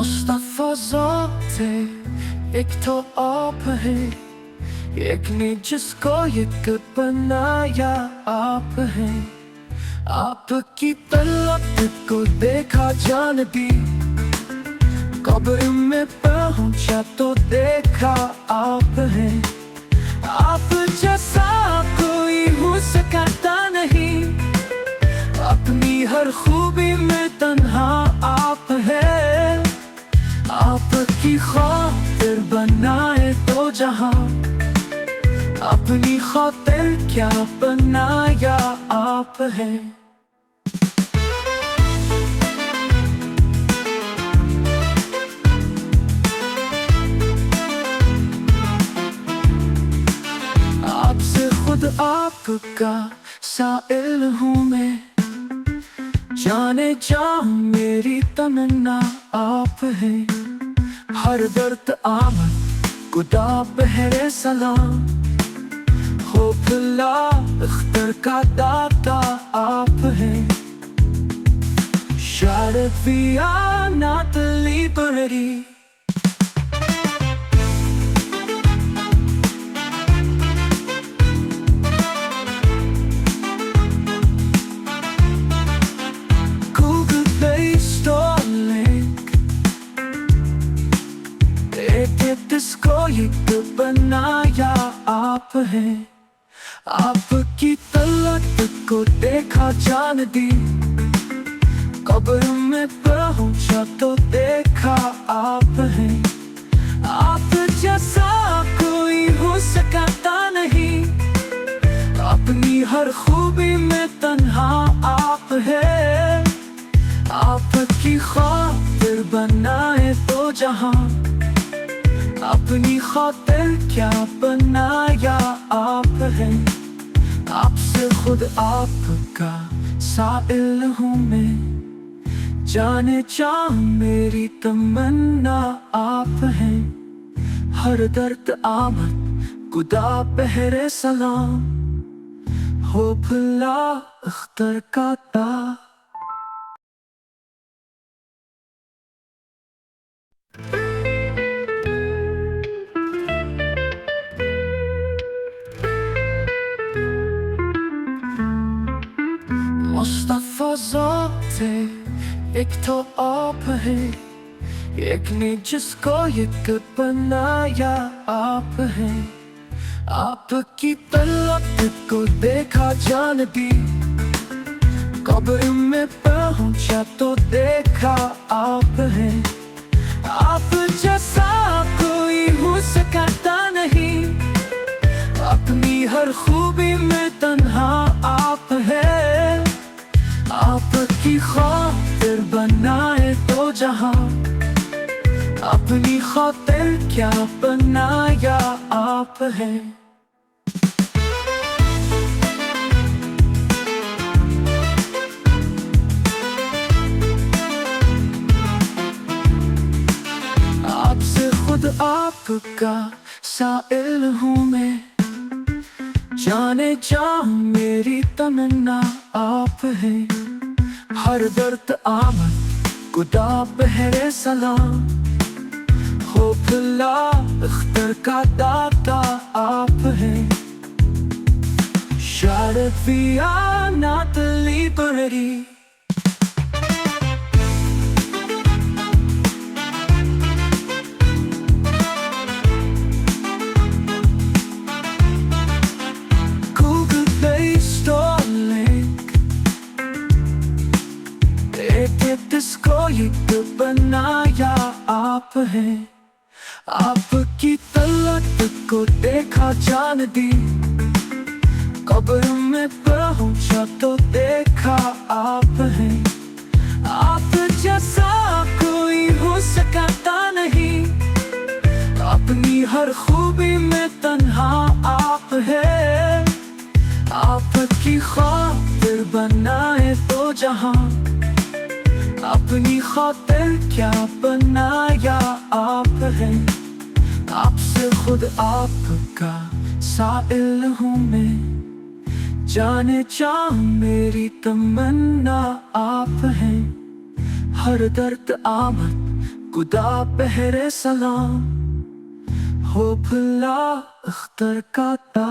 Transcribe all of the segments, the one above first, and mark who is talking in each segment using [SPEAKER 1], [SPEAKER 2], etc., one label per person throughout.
[SPEAKER 1] मुस्तफा ज़ाते एक तो आप है, एक ने जिसको एक बनाया आप है। आपकी तलब को देखा जान दी, कब्र में पहुंचा तो देखा आप है। आप जैसा कोई हो सकता नहीं, अपनी हर खूबी में तन्हा आप है। आपकी खातिर बनाए तो जहां, अपनी खातिर क्या बनाया आप है। आपसे खुद आपका साइल हूँ मैं, जाने जा मेरी तमन्ना आप है। हर दर्द आमद खुदा बहरे सलाम, हो भला अख्तर का दाता आप है। शारफिया नातली बररी, जिसको एक बनाया आप है। आपकी तलब को देखा जान दी, कब्र में पहुंचा तो देखा आप है। आप जैसा कोई हो सकता नहीं, अपनी हर खूबी में तन्हा आप है। आपकी खातिर बनाए तो जहां, अपनी खातिर क्या बनाया आप है। आपसे खुद आपका साइल हूँ मैं, जाने जा मेरी तमन्ना आप है। हर दर्द आमद खुदा बहरे सलाम, हो भला अख्तर का ता। मुस्तफा ज़ाते एक तो आप है, एक ने जिसको एक बनाया आप है। आपकी तलब को देखा जान दी, कब्र में पहुंचा तो देखा आप है। आप जैसा कोई हो सकता नहीं, अपनी हर खूबी में तन्हा आप है। आपकी खातिर बनाए तो जहां, अपनी खातिर क्या बनाया आप है। आपसे खुद आपका साइल हूँ मैं, जाने जा मेरी तमन्ना आप है। हर दर्द आमद खुदा बहरे सलाम, हो भला अख्तर का दाता आप है। शारफिया नातली बररी, जिसको एक बनाया आप है। आपकी तलब को देखा जान दी, कब्र में पहुंचा तो देखा आप है। आप जैसा कोई हो सकता नहीं, अपनी हर खूबी में तन्हा आप है। आपकी खातिर बनाए तो जहां, अपनी खातिर क्या बनाया आप है। आपसे खुद आपका साइल हूँ मैं, जाने जा मेरी तमन्ना आप है। हर दर्द आमद खुदा पहरे सलाम हो भला अख्तर का ता।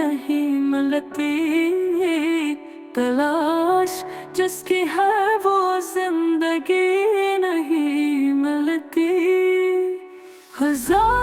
[SPEAKER 2] नहीं मिलती तलाश जिसकी है वो जिंदगी नहीं मिलती हजार